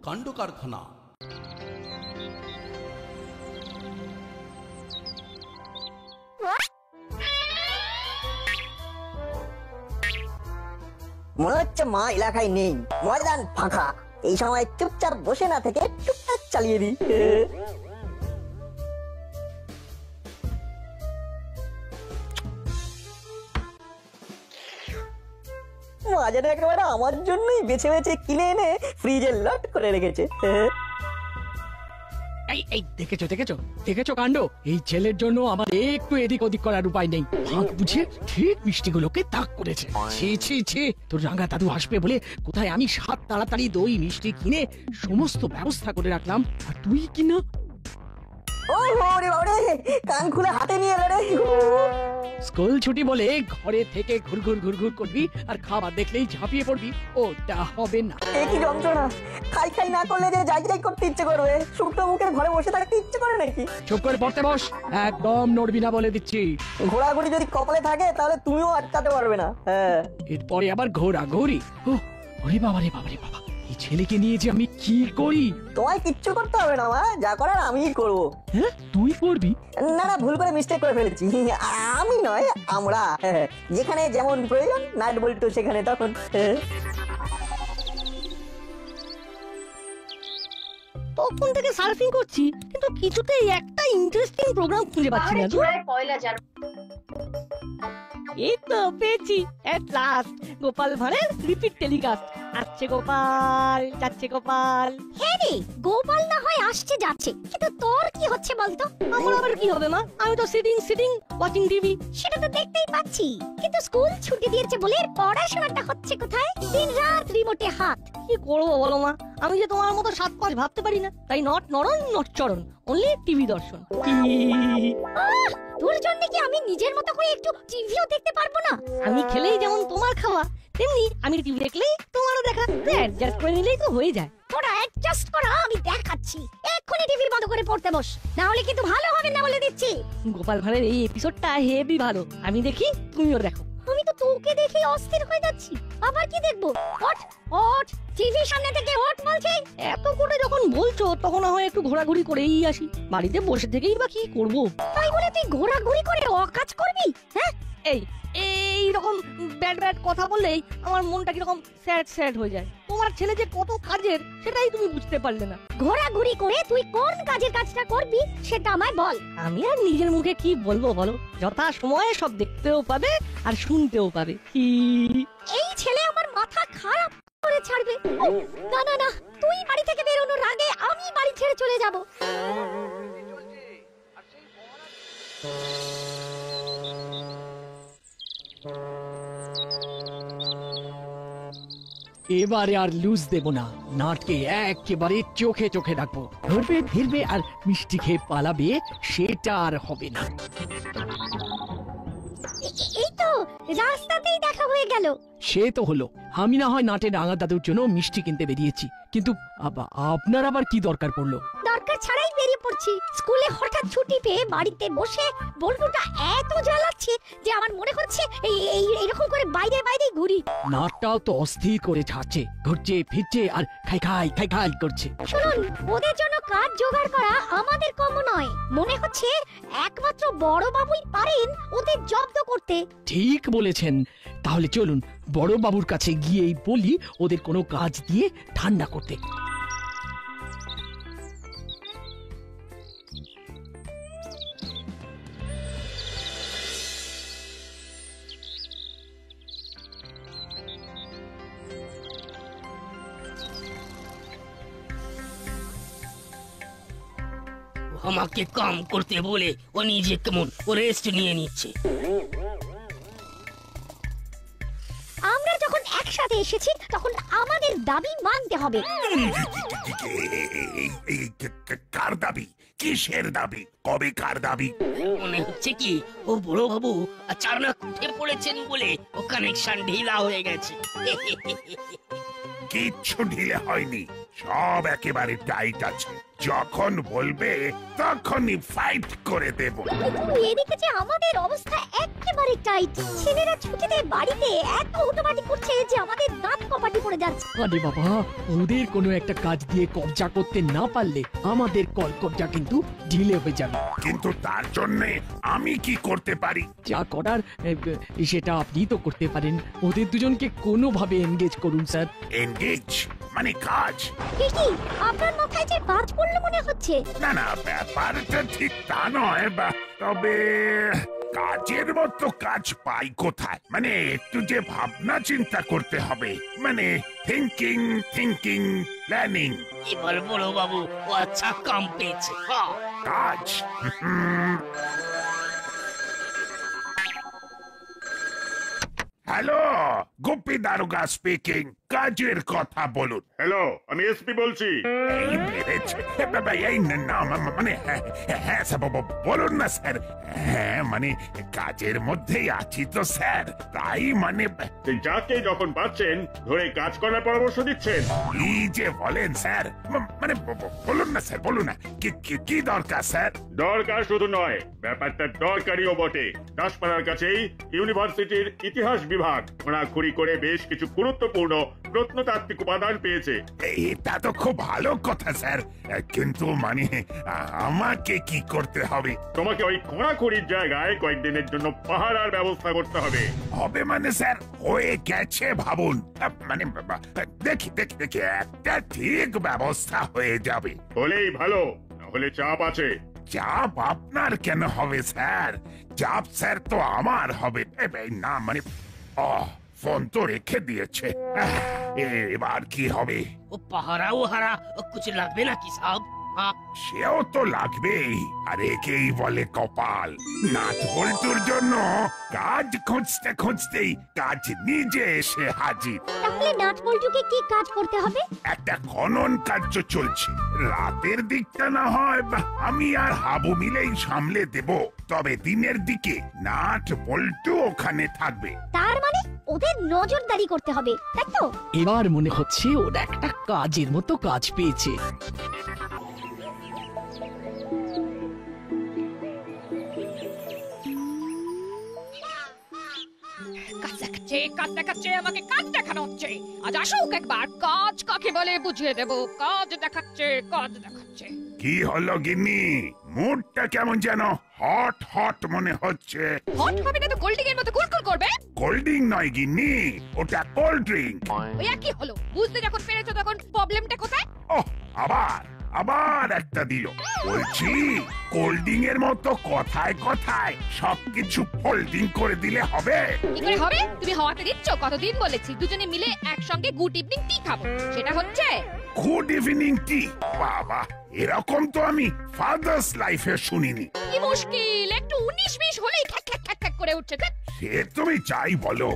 কাণ্ড কারখানা। মনে হচ্ছে মা এলাকায় নেই, ময়দান ফাঁকা। এই সময় চুপচাপ বসে না থেকে টুকটাক চালিয়ে দিই। মা যেন একেবারে আমার জন্যই বেছে বেছে কিনে এনে ফ্রিজে লট করে রেখেছে। এই এই দেখেছো দেখেছো দেখেছো কাণ্ড। এই ছেলের জন্য আমার একটু এদিক ওদিক করার উপায় নেই। ভাগ বুঝে ঠিক মিষ্টিগুলোকে তাক করেছে। ছি ছি ছি, তোর রাঙা দাদু আসবে বলে কোথায় আমি সাত তাড়াতাড়ি দই মিষ্টি কিনে সমস্ত ব্যবস্থা করে রাখলাম, আর তুই কিনা ওই ওরে বাবারে, কান খুলে হাতে নিয়ে এলো রে। স্কুল ছুটি বলে ঘরে থেকে ঘুরঘুর ঘুরঘুর করবি আর খাবার দেখলেই ঝাঁপিয়ে পড়বি, ওটা হবে না। কি যন্ত্রণা! খাই খাই না করলে যে যাই যাই করতে ইচ্ছে করবে, শুকনো মুখের ঘরে বসে থাকতে ইচ্ছে করে নাকি? চুপ করে পড়তে বস, একদম নড়বি না বলে দিচ্ছি। ঘোরাঘুরি যদি কপালে থাকে তাহলে তুমিও আটকাতে পারবে না। হ্যাঁ, এরপরে আবার ঘোরাঘুরি। ওরে বাবা রে বাবা রে বাবা, এই ছেলেকে নিয়ে যে আমি কি করি। তোমায় কিচ্ছু করতে হবে না মা, যা করার আমিই করবো। হ্যাঁ, তুই করবি? না না, ভুল করে মিস্টেক করে ফেলেছি। আমি নয়, আমরা। যেখানে যেমন প্রয়োজন নাট বল্টু সেখানে তখন। তখন থেকে সার্ফিং করছি, কিন্তু কিছুতেই একটা ইন্টারেস্টিং প্রোগ্রাম খুঁজে পাচ্ছি না। এই তো পেয়েছি, এট লাস্ট গোপাল ভাঁড়ের রিপিট টেলিকাস্ট। আসছে গোপাল, যাচ্ছে গোপাল। হ্যাঁ রে, গোপাল না হয় আসছে যাচ্ছে, কিন্তু তোর কি হচ্ছে বলতো? আমার আবার কি হবে মা? আমি তো সিটিং ওয়াচিং টিভি। সেটা তো দেখতেই পাচ্ছি, কিন্তু স্কুল ছুটি দিয়েছে বলে পড়াশোনাটা হচ্ছে কোথায়? দিন রাত রিমোটে হাত। কি করবো বলো মা, আমি যে তোমার মতো সাত পাঁচ ভাবতে পারি না, তাই নট নরন নট চরণ, অনলি টিভি দর্শন। তোর জন্য কি আমি নিজের মতো করে একটু টিভিও দেখতে পারবো না? আমি খেলেই যেমন তোমার খাওয়া, তেমনি আমি টিভি দেখলেই তোমারও দেখা। অ্যাডজাস্ট করে নিলেই তো হয়ে যায়। তোরা অ্যাডজাস্ট করা আমি দেখাচ্ছি। এক্ষুনি টিভি বন্ধ করে পড়তে বস, না হলে কিন্তু ভালো হবে না বলে দিচ্ছি। গোপাল ভাঁড়ের এই এপিসোডটা হেভি ভালো, আমি দেখি তুমিও দেখো। আমি তো তোকে দেখে অস্থির হয়ে যাচ্ছি। আবার কি দেখবো? ওঠ ওঠ, টিভির সামনে থেকে ওঠ বলছি। এত করে যখন বলছো, তখন না হয় একটু ঘোরাঘুরি করেই আসি। বাড়িতে বসে থেকেই বা কি করবো? তাই বলে তুই ঘোরাঘুরি করে অকাজ করবি? হ্যাঁ, এই রকম ব্যাড কথা বললেই আমার মনটা কিরকম স্যাড হয়ে যায়। তোমার ছেলে যে কত কাজের, সেটাই তুমি বুঝতে পারলে না। ঘোরাঘুরি করে তুই কোন কাজের কাজটা করবি সেটা আমায় বল। আমি আর নিজের মুখে কি বলবো বলো? যথা সময়ে সব দেখতেও পাবে আর শুনতেও পাবে। এই ছেলে আমার মাথা খারাপ করে ছাড়বে। না না না, তুই বাড়ি থেকে বেরোনোর আগে আমি বাড়ি ছেড়ে চলে যাব। এবারে আর লুজ দেব না, নাটকে একেবারে চোখে চোখে রাখবো। ধরবে ফিরবে আর মিষ্টি খেয়ে পালাবে, সেটা আর হবে না। এই তো রাস্তাতেই দেখা হয়ে গেল। সে তো হলো, আমি না হয় নাটে রাঙা দাদুর জন্য মিষ্টি কিনতে বেরিয়েছি, কিন্তু আপনার আবার কি দরকার পড়লো? দরকার ছাড়াই বেরিয়ে পড়ছি। স্কুলে হঠাৎ ছুটি পেয়ে বাড়িতে বসে বল্টুটা এত জ্বালাচ্ছে যে আমার মনে হচ্ছে এইরকম করে বাইরে বাইরে ঘুরি। নাটটাও তো অস্থির করে ছাড়ছে, ঘুরছে ফিরছে আর খাই খাই করছে। শুনুন, ওদের জন্য কাজ জোগাড় করা আমাদের কম নয়। মনে হচ্ছে একমাত্র বড় বাবুই পারেন ওদের জব্দ করতে। ঠিক বলেছেন, তাহলে চলুন বড় বাবুর কাছে গিয়েই বলি ওদের কোনো কাজ দিয়ে ঠান্ডা করতে। আমাকে কাম করতে বলে ও নিজে কেমন রেস্ট নিয়ে নিচ্ছে। আমরা যখন একসাথে এসেছি তখন আমাদের দাবি মানতে হবে। কার দাবি? কিসের দাবি? কবে কার দাবি? মনে হচ্ছে কি ও বড় বাবু আচানক উঠে পড়েছেন বলে ও কানেকশন ঢিলা হয়ে গেছে। কিচ্ছু ঢিলে হয়নি, সব একেবারে টাইট আছে। যখন বলবে তখনই ফাইট করে দেব। কিন্তু এদিকে যে আমাদের অবস্থা একেবারে টাইট। ছেলেরা ছুটিতে বাড়িতে এত হুটোপাটি করছে যে আমাদের দাঁত কপাটি পড়ে যাচ্ছে। আরে বাবা, ওদের কোনো একটা কাজ দিয়ে কবজা করতে না পারলে আমাদের কবজা কিন্তু ঢিলে হয়ে যাবে। কিন্তু তার জন্য আমি কি করতে পারি? যা করার সেটা আপনি তো করতে পারেন। ওদের দুজনকে কোনোভাবে এনগেজ করুন স্যার। এনগেজ মানে কাজ? কি আপনার মাথায় যে বাজ পড়লো মনে হচ্ছে? না না, ব্যাপারটা ঠিক তা নয়, তবে কাজের মতো কাজ পাই কোথায়? মানে একটু যে ভাবনা চিন্তা করতে হবে, মানে থিঙ্কিং প্ল্যানিং। এবার বড় বাবু ও আচ্ছা কাম পেয়েছে। হ্যাঁ, কাজ। হ্যালো, গুপ্পি দারোগা স্পিকিং। কাজের কথা বলুন। হ্যালো, আমি এসপি বলছি। এই মেরেছে বাবা, এই না মানে হ্যাঁ স্যার, বলুন না স্যার। হ্যাঁ মানে কাজের মধ্যেই আছি তো স্যার, তাই মানে সেই যাকে যখন পাচ্ছেন ধরে কাজ করার পরামর্শ দিচ্ছেন। কি যে বলেন স্যার, মানে বলুন না স্যার, বলুন না কি দরকার স্যার? দরকার শুধু নয়, ব্যাপারটা দরকারিও বটে। দাসপাড়ার কাছেই ইউনিভার্সিটির ইতিহাস বিভাগ খোঁড়াখুড়ি করে বেশ কিছু গুরুত্বপূর্ণ প্রত্নতাত্ত্বিক উপাদান পেয়েছে। এটা তো খুব ভালো কথা স্যার, কিন্তু মানে আমাকে কি করতে হবে? তোমাকে ওই খোঁড়াখুড়ির জায়গায় কয়েকদিনের জন্য পাহারার ব্যবস্থা করতে হবে। হবে মানে স্যার হয়ে গেছে ভাবুন, মানে দেখি একটা ঠিক ব্যবস্থা হয়ে যাবে। হলেই ভালো, নাহলে চাপ আছে। চাপ আপনার কেন হবে স্যার? চাপ স্যার তো আমার হবে। না মানে ফোন তো রেখে দিয়েছে, এবার কি হবে? ও পাহারাও হারা কুছ লাগবে নাকি সাহেব? হ্যাঁ, সেও তো লাগবেই, আর একেই বলে কপাল। নাট বল্টুর জন্য কাজ খুঁজতেই কাজ নিজে এসে হাজির। তাহলে নাট বল্টুকে কি কাজ করতে হবে? একটা খনন কার্য চলছে, রাতের দিকটা না হয় আমি আর হাবু মিলেই সামলে দেব, তবে দিনের দিকে নাট বল্টু ওখানে থাকবে। তার মানে ওদের নজরদারি করতে হবে, তাই তো? এবার মনে হচ্ছে ওরা একটা কাজের মতো কাজ পেয়েছে। কাজ দেখাচ্ছে আমাকে, কাজ দেখানো হচ্ছে। আজ আসুক একবার, কাজ কাকে বলে বুঝিয়ে দেব। কাজ দেখাচ্ছে। কি হলো গিন্নি, মুডটা কেমন যেন হট মনে হচ্ছে? হট হবে না তো কোল্ড এর মতো কুলকুল করবে? কোল্ড ড্রিঙ্ক নয় গিন্নি, ওটা কোল্ড ড্রিঙ্ক। ওই কি হলো? বুঝতে যখন পেরেছো তখন প্রবলেমটা কোথায়? ওহ, আবার একটা দিল। বলছি কোল্ড ড্রিঙ্ক এর মতো কথায় সবকিছু ফোল্ডিং করে দিলে হবে? কি করে হবে? তুমি হওয়াতে দিচ্ছ? কতদিন বলেছি দুজনে মিলে একসঙ্গে গুড ইভিনিং টি খাবো, সেটা হচ্ছে? Good evening tea? বাবা, এরকম তো আমি ফাদার্স লাইফে শুনিনি। কি মুশকিল, একটু 19-20 হলেই খ্যাক খ্যাক করে উঠছে। সে তুমি যাই বলো,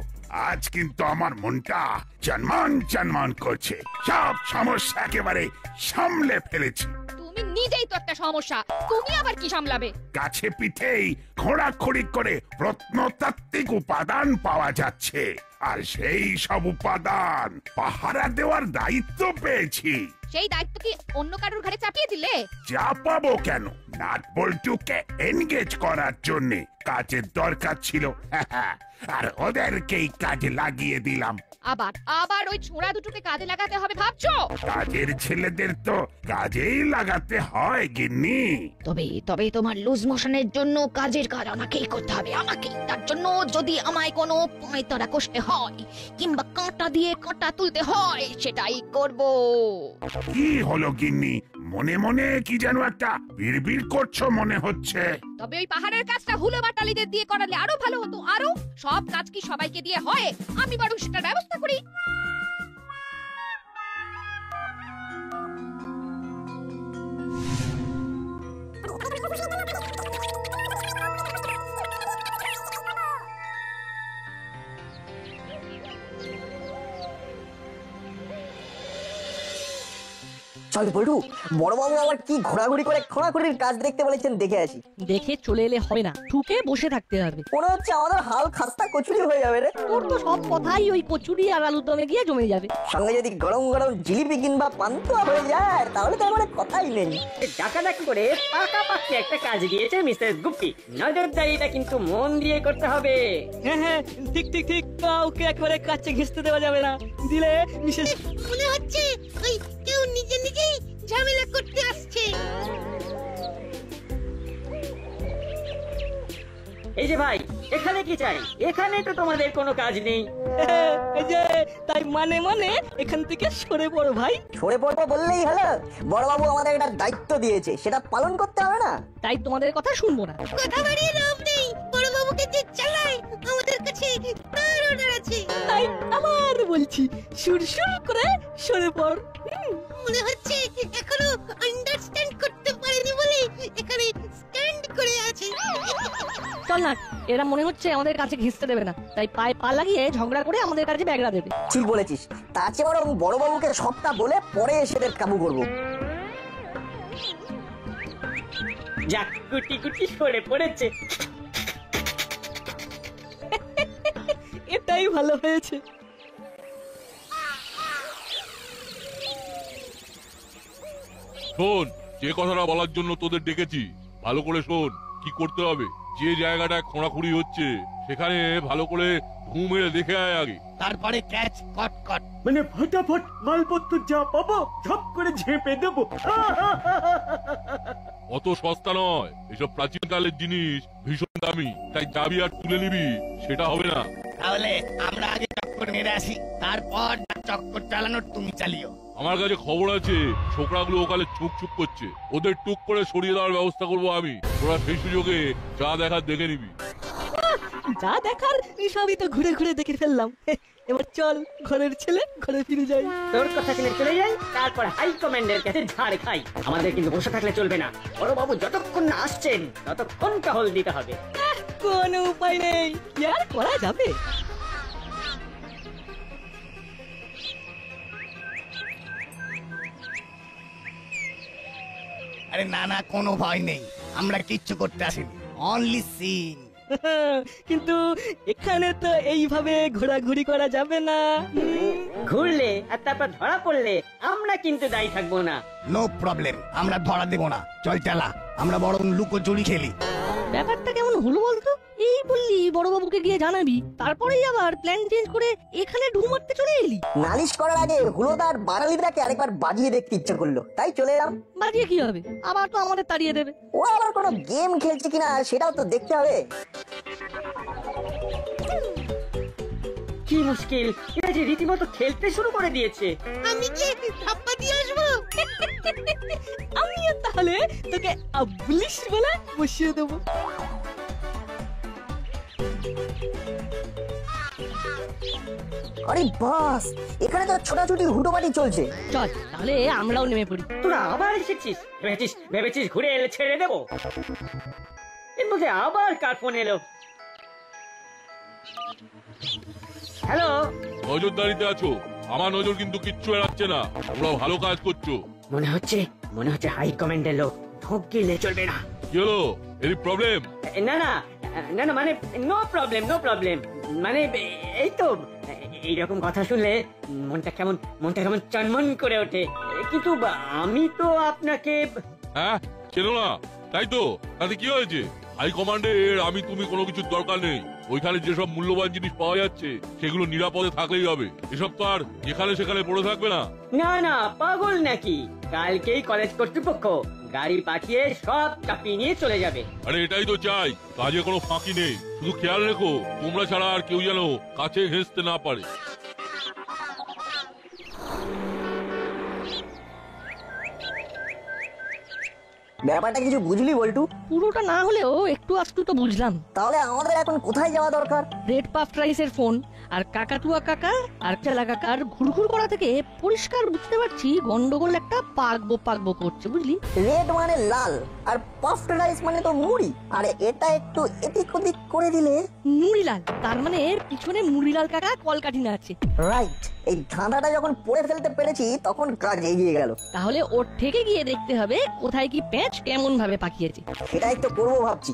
আজ কিন্তু আমার মনটা চনমান করছে। সব সমস্যা একেবারে সামলে ফেলেছি। তুমি নিজেই তো একটা সমস্যা, তুমি আবার কি সামলাবে? কাছে পিঠেই খোঁড়াখড়ি করে প্রত্নতাত্ত্বিক উপাদান পাওয়া যাচ্ছে, আর সেই সব উপাদান পাহারা দেওয়ার দায়িত্ব পেয়েছি। সেই দায়িত্ব কি অন্য কারোর ঘাড়ে চাপিয়ে দিলে? চাপাবো কেন? নাট বল্টুকে এনগেজ করার জন্য কাজের দরকার ছিল, আর ওদেরকেই কাজে লাগিয়ে দিলাম। আবার ওই ছোঁড়া দুটোকে কাজে লাগাতে হবে ভাবছো? কাজের ছেলেদের তো কাজেই লাগাতে হয় গিন্নি। তবে তোমার লুজ মোশনের জন্য কাজের কাজ আমাকেই করতে হবে, আমাকেই। তার জন্য যদি আমায় কোনো পয়তারা কষতে হয় কিংবা কাঁটা দিয়ে কাঁটা তুলতে হয়, সেটাই করব। কি হলো গিন্নি, মনে কি যেন একটা বিড়বিড় করছো মনে হচ্ছে? তবে ওই পাহাড়ের কাজটা হুলো বাটালিদের দিয়ে করালে আরো ভালো হতো। আরো সব কাজ কি সবাইকে দিয়ে হয়? আমি বরং সেটার ব্যবস্থা করি। চল বলটু, বড়বাবু আবার কি ঘোরাঘুরি করে খোঁড়াখুড়ির কাজ দেখতে বলেছেন, দেখে আসি। দেখে চলে এলে হবে না, ঠুকে বসে থাকতে হবে। মনে হচ্ছে আমাদের হাল খাস্তা কচুরি হয়ে যাবে রে। তোর তো সব কথাই ওই কচুরি আর আলুর দমে গিয়ে জমে যাবে। সঙ্গে যদি গরম গরম জিলিপি কিংবা পান্তুয়া হয়ে যায় তাহলে তো আমার কথাই নেই। ডাকাডাকি করে পাকাপাকি একটা কাজ দিয়েছে মিসেস গুপ্তি। নজরদারিটা কিন্তু মন দিয়ে করতে হবে। হ্যাঁ হ্যাঁ, ঠিক ঠিক ঠিক, কাউকে একবারে কাছে ঘেঁচতে দেওয়া যাবে না, দিলে বিশেষ। মনে হচ্ছে ওই কেউ নিজে নিজেই ঝামেলা করতে আসছে। এই যে ভাই, এখানে কি চাই? এখানে তো তোমাদের কোনো কাজ নেই। এই যে তাই মানে মানে এখান থেকে সরে পড়ো ভাই। সরে পড়বো বললেই হলো? বড়বাবু আমাদের একটা দায়িত্ব দিয়েছে, সেটা পালন করতে হবে না? তাই তোমাদের কথা শুনবো না। কথা বাড়িয়ে লাভ নেই, বড় বাবুকে যে চালায় আমাদের কাছে তার অর্ডার আছে। তাই আবার বলছি, সুরসুর করে সরে পড়। মনে হচ্ছে এখনো আন্ডারস্ট্যান্ড করতে পারেনি বলে এখানে স্ট্যান্ড করে আছে। চল না, এরা মনে হচ্ছে আমাদের কাছে ঘেঁচতে দেবে না, তাই পায়ে পা লাগিয়ে ঝগড়া করে আমাদের কাছে ব্যাগরা দেবে। ঠিক বলেছিস, তার চেয়ে বরং বড়বাবুকে সবটা বলে পরে এসে কাবু করবো। যাক, গুটি গুটি সরে পড়েছে। এটাই ভালো হয়েছে। শোন, যে কথাটা বলার জন্য তোদের ডেকেছি ভালো করে শোন। কি করতে হবে, যে জায়গাটায় খোঁড়াখুড়ি হচ্ছে সেখানে ভালো করে ঢু মেরে দেখে আয় আগে। তারপরে ক্যাচ কট কট। মানে ফটাফট মালপত্র যা পাবো ঝপ করে ঝেঁপে দেবো। অত সস্তা নয়, এসব প্রাচীনকালের জিনিস ভীষণ দামি, তাই যাবি আর তুলে নিবি সেটা হবে না। তাহলে আমরা আগে চক্কর মেরে আসি, তারপর চক্কর চালানোর তুমি চালিও। আমার কাছে খবর আছে ছোকরাগুলো ওখানে চুপ চুপ করছে, ওদের টুক করে সরিয়ে দেওয়ার ব্যবস্থা করবো আমি। তোরা সেই সুযোগে যা দেখার দেখে নিবি। যা দেখার সবই তো ঘুরে ঘুরে দেখে ফেললাম। এবার চল, ঘরের ছেলে ঘরে ফিরে যাই। তোর কথা শুনে চলে যাই, তারপর হাই কমান্ডের কাছে ঝাড় খাই। আমাদের কিন্তু বসে থাকলে চলবে না। বড়বাবু যতক্ষণ না আসছেন ততক্ষণ টহল দিতে হবে। কোনো উপায় নেই, কি আর করা যাবে। আরে না না, কোনো ভয় নেই, আমরা কিচ্ছু করতে আসিনি, অনলি সিন। কিন্তু এখানে তো এইভাবে ঘোরাঘুরি করা যাবে না। ঘুরলে আর তারপর ধরা পড়লে আমরা কিন্তু দায়ী থাকবো না। নো প্রবলেম, আমরা ধরা দেব না। চল চালা, আমরা বরং লুকোচুরি খেলি। ব্যাপারটা কেমন হলো বলতো? এই বললি বড়বাবুকে গিয়ে জানাবি, তারপরেই আবার প্ল্যান চেঞ্জ করে এখানে ঢু মারতে চলে এলি। নালিশ করার আগে হুলোদার বাঙালিটাকে আরেকবার বাজিয়ে দেখতে ইচ্ছে করলো, তাই চলে এলাম। বাজিয়ে কি হবে, আবার তো আমাদের তাড়িয়ে দেবে। ও আবার কোনো গেম খেলছে কিনা সেটাও তো দেখতে হবে। কি মুশকিল, এরা যে রীতিমতো খেলতে শুরু করে দিয়েছে। আমি কি ধাপ্পা দিয়ে আসবো? আমিও তাহলে তোকে আবলিশ বলে বসিয়ে দেবো। আরে বাস, এখানে তো ছোটাছুটি হুটোপাটি চলছে। চল তাহলে আমরাও নেমে পড়ি। তোরা আবার এসেছিস? ভেবেছিস ঘুরে এলে ছেড়ে দেবো? এর মধ্যে আবার কার ফোন এলো? হ্যালো, নজরদারিতে আছো? আমার নজর কিন্তু কিচ্ছু এড়াচ্ছে না, তোমরা ভালো কাজ করছো। মনে হচ্ছে হাই কমান্ডের লোক। ঢোক গিলে চলবে না। কি হলো, এর প্রবলেম? না না না না, মানে নো প্রবলেম, মানে এই তো এইরকম কথা শুনলে মনটা কেমন চনমন করে ওঠে। কিন্তু আমি তো আপনাকে হ্যাঁ চেনো না, তাই তো? তাতে কি হয়েছে? হাই কমান্ডের আমি তুমি কোনো কিছুর দরকার নেই। ওইখানে যেসব মূল্যবান জিনিস পাওয়া যাচ্ছে সেগুলো নিরাপদে থাকলেই হবে। এসব তো আর যেখানে সেখানে পড়ে থাকবে না। না না, পাগল নাকি? কালকেই কলেজ কর্তৃপক্ষ গাড়ি পাঠিয়ে সব চাপিয়ে নিয়ে চলে যাবে। আরে এটাই তো চাই, কাজে কোনো ফাঁকি নেই। শুধু খেয়াল রেখো তোমরা ছাড়া আর কেউ যেন কাছে ঘেঁচতে না পারে। ব্যাপারটা কিছু বুঝলি বল্টু? পুরোটা না হলেও একটু আধটু তো বুঝলাম। তাহলে আমাদের এখন কোথায় যাওয়া দরকার? রেড পাফ রাইসের ফোন আর কাকাতুয়া কাকা আর চেলা কাকার ঘুরঘুর করা থেকে পরিষ্কার বুঝতে পারছি গন্ডগোল একটা পাকবো করছে, বুঝলি? রেড মানে লাল, আর পাফড রাইস মানে তো মুড়ি, আর এটা একটু এদিক ওদিক করে দিলে মুড়িলাল, তার মানে পিছনে মুড়িলাল কাকা কলকাঠিনা আছে। রাইট। এই ধাঁধাটা যখন পড়ে ফেলতে পেরেছি তখন কাজ এগিয়ে গেল। তাহলে ওর থেকে গিয়ে দেখতে হবে কোথায় কি প্যাঁচ কেমন ভাবে পাকিয়েছে। সেটাই তো করবো ভাবছি।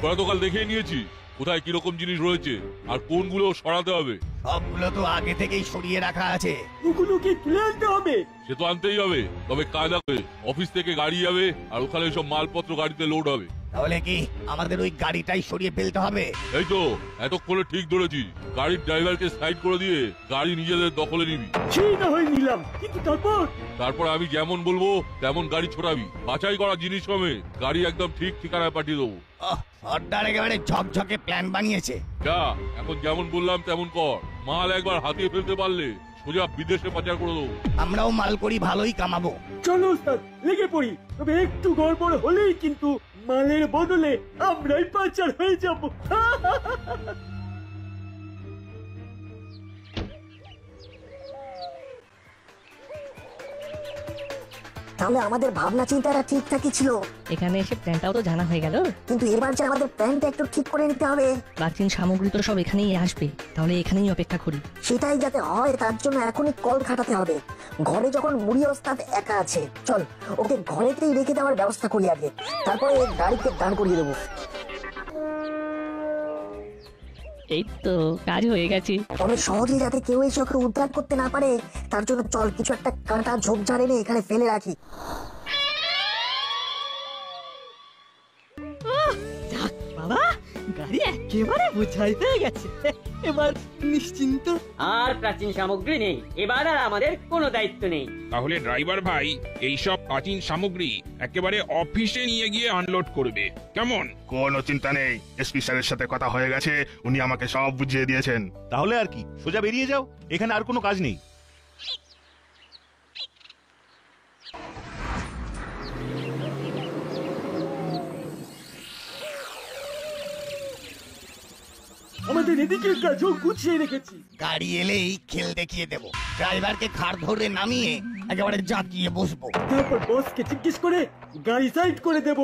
গতকাল দেখে নিয়েছি কোথায় কিরকম জিনিস রয়েছে আর কোনগুলো সরাতে হবে। সবগুলো তো আগে থেকেই সরিয়ে রাখা আছে। ওগুলো কি তুলে আনতে হবে? সে তো আনতেই হবে, তবে কায়দা করে অফিস থেকে গাড়ি যাবে আর ওখানে সব মালপত্র গাড়িতে লোড হবে। তাহলে কি আমাদের ওই গাড়িটাই সরিয়ে ফেলতে হবে? এই তো এতক্ষণে ঠিক ধরেছি, গাড়ির ড্রাইভারকে সাইড করে দিয়ে গাড়ি নিজেদের দখলে নিবি। সেই না হয় নিলাম, কিন্তু তারপর আমি যেমন বলবো তেমন গাড়ি ছোড়াবি, বাছাই করা জিনিস কমে গাড়ি একদম ঠিক ঠিকানায় পাঠিয়ে দেবো। সর্দার একেবারে ঝকঝকে প্ল্যান বানিয়েছে। যা, এখন যেমন বললাম তেমন কর। মাল একবার হাতিয়ে ফেলতে পারলে সোজা বিদেশে পাচার করে দেবো। আমরাও মাল করি, ভালোই কামাবো। চলো স্যার, লেগে পড়ি। তবে একটু গড়বড় হলেই কিন্তু মালের বদলে আমরাই পাচার হয়ে যাব। তাহলে আমাদের ভাবনা চিন্তাটা ঠিকঠাকই ছিল। এখানে এসে প্ল্যানটাও তো জানা হয়ে গেল, কিন্তু এবার যে আমাদের প্ল্যানটা একটু ঠিক করে নিতে হবে। প্রাচীন সামগ্রী তো সব এখানেই আসবে, তাহলে এখানেই অপেক্ষা করি। সেটাই যাতে হয় তার জন্য এখনই কল খাটাতে হবে। ঘরে যখন মুড়ি ওস্তাদ একা আছে, চল ওকে ঘরেতেই রেখে দেওয়ার ব্যবস্থা করি আগে, তারপরে গাড়িতে দাঁড় করিয়ে দেবো। এই তো কাজ হয়ে গেছে। তবে সহজে যাতে কেউ এসে ওকে উদ্ধার করতে না পারে তার জন্য চল কিছু একটা কাঁটা ঝোপঝাড় এনে এখানে ফেলে রাখি। বাবা, গাড়ি একেবারে বোঝাই হয়ে গেছে, এবার নিশ্চিন্ত। আর প্রাচীন সামগ্রী নেই, এবার আর আমাদের কোনো দায়িত্ব নেই। তাহলে ড্রাইভার ভাই এইসব প্রাচীন সামগ্রী একেবারে অফিসে নিয়ে গিয়ে আনলোড করবে, কেমন? কোনো চিন্তা নেই, এসপি স্যারের সাথে কথা হয়ে গেছে, উনি আমাকে সব বুঝিয়ে দিয়েছেন। তাহলে আর কি, সোজা বেরিয়ে যাও, এখানে আর কোনো কাজ নেই। আমাদের এদিকের কাজও গুছিয়ে রেখেছি। গাড়ি এলেই খেল দেখিয়ে দেব। ড্রাইভারকে ঘাড় ধরে নামিয়ে একেবারে জাঁকিয়ে বসবো। তারপর বসকে জিজ্ঞেস করে গাড়ি সাইড করে দেব।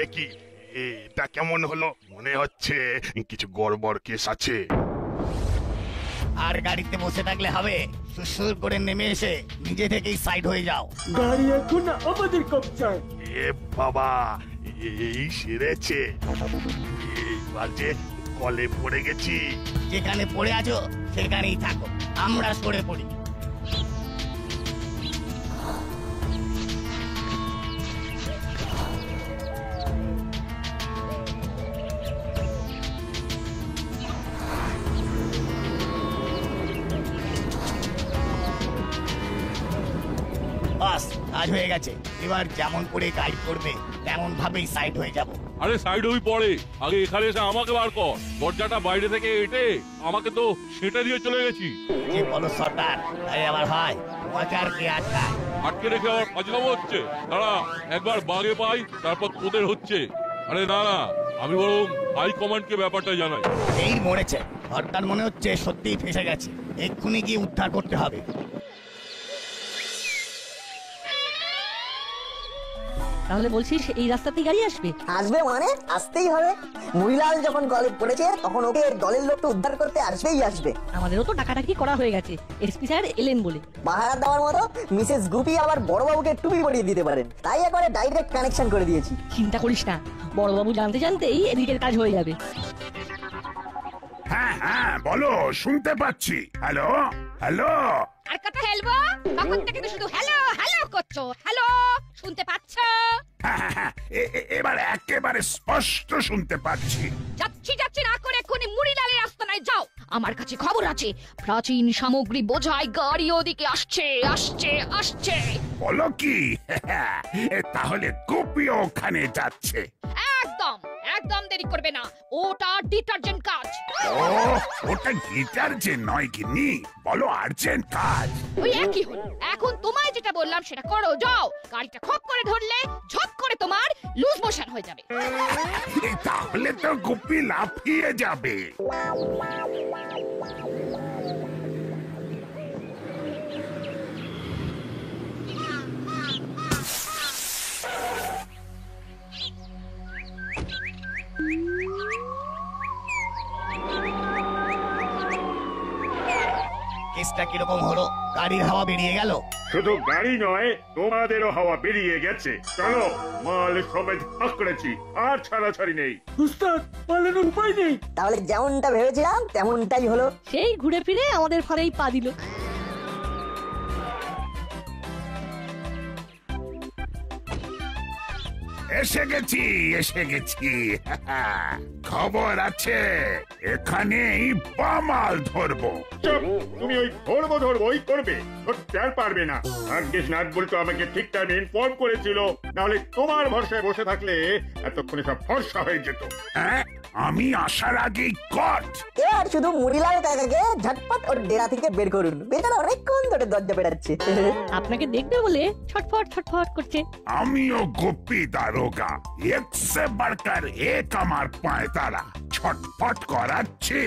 একই এটা কেমন হলো? মনে হচ্ছে কিছু গড়বড় কেস আছে। আর গাড়িতে বসে থাকলে হবে, সুসুর করে নেমে এসে নিজে থেকেই সাইড হয়ে যাও। গাড়ি এখন আমাদের কবজায়। এ বাবা, এই সেরেছে, এইবার যে কলে পড়ে গেছি। যেখানে পড়ে আছো সেখানেই থাকো, আমরা সরে পড়ি। বাস, কাজ হয়ে গেছে। এবার যেমন করে গাইড করবে তেমন ভাবেই সাইড হয়ে যাব। আরে সাইড হই পরে, আগে এখানে এসে আমাকে বার কর। দরজাটা বাইরে থেকে এটে আমাকে তো সেটা দিয়ে চলে গেছি। যে বলো সর্দার, তাই আবার হয় মজার কে আটকায়। আটকে রেখে আবার ফাজলামো হচ্ছে। দাঁড়া, একবার বাগে পাই তারপর তোদের হচ্ছে। আরে না না, আমি বরং হাই কমান্ডকে ব্যাপারটা জানাই। এই মরেছে সর্দার, মনে হচ্ছে সত্যিই ফেসে গেছে, এক্ষুনি গিয়ে উদ্ধার করতে হবে। তাহলে বলছিস এই রাস্তাতেই গাড়ি আসবে? আসবে মানে আসতেই হবে। মুড়িলাল যখন কলে পড়েছে তখন ওকে দলের লোকটা উদ্ধার করতে আসবে। আমাদেরও তো টাকাটাকি করা হয়ে গেছে, এসপি স্যার এলেন বলে। পাহারা দেওয়ার মতো মিসেস গুপি আবার বড়বাবুকে টুপি পরিয়ে দিতে পারেন, তাই একবারে ডাইরেক্ট কানেকশন করে দিয়েছি। চিন্তা করিস না, বড়বাবু জানতে জানতেই এদিকের কাজ হয়ে যাবে। হ্যাঁ হ্যাঁ, বলো, শুনতে পাচ্ছি। Hello hello. আর কথা হেলবো, তখন থেকে তো শুধু হ্যালো হ্যালো করছো। হ্যালো, শুনতে পাচ্ছ? এবার একেবারে স্পষ্ট শুনতে পাচ্ছি। যাচ্ছি না করে এক্ষুনি মুড়িলালের আস্তানায় যাও। আমার কাছে খবর আছে, প্রাচীন সামগ্রী বোঝাই গাড়ি ওদিকে আসছে। বলো কি? তাহলে গুপি ওখানে যাচ্ছে? একদম। একদম দেরি করবে না, ওটা ডিটারজেন্ট কাজ। ও ওটা ডিটারজেন্ট নয় গিন্নি, বলো আর্জেন্ট কাজ। ওই একই হলো। এখন তোমায় যেটা বললাম সেটা করো, যাও। গাড়িটা খপ করে ধরলে ঝপ করে তোমার লুজ মোশন হয়ে যাবে। তাহলে তো গুপি লাফিয়ে যাবে। কেসটা কিরকম হলো? গাড়ির হাওয়া বেরিয়ে গেল? শুধু গাড়ি নয়, তোমাদেরও হাওয়া বেরিয়ে গেছে। চলো, মাল সমেত ভাগ করেছি, আর ছাড়াছাড়ি নেই। উস্তাদ, পালানোর উপায় নেই। তাহলে যেমনটা ভেবেছিলাম তেমনটাই হলো। সেই ঘুরে ফিরে আমাদের ফাঁড়েই পা দিল। এসে গেছি, এসে গেছি। খবর আছে, এখানেই বামাল ধরবো। চুপ, তুমি ওই ধরবোই করবে, ধরতে আর পারবে না। ভাগ্যিস নাট বলতো আমাকে ঠিক টাইমে ইনফর্ম করেছিল, নাহলে তোমার ভরসায় বসে থাকলে এতক্ষণে সব ফর্সা হয়ে যেত। হ্যাঁ, আমি আসার আগেই কট। এবার শুধু মুড়িলাল কাকাকে ঝটপট ওর ডেরা থেকে বের করুন, বেচারা অনেকক্ষণ ধরে দরজা পেটাচ্ছে। আপনাকে দেখবে বলে ছটফট ছটফট করছে। আমিও গোপী দারোগা, একসে বাড়কার এক আমার পায় তারা ছটফট করাচ্ছি।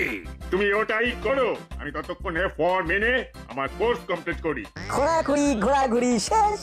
তুমি ওটাই করো, আমি ততক্ষণে ফর্ম মেনে আমার কোর্স কমপ্লিট করি। ঘোরাঘুরি শেষ।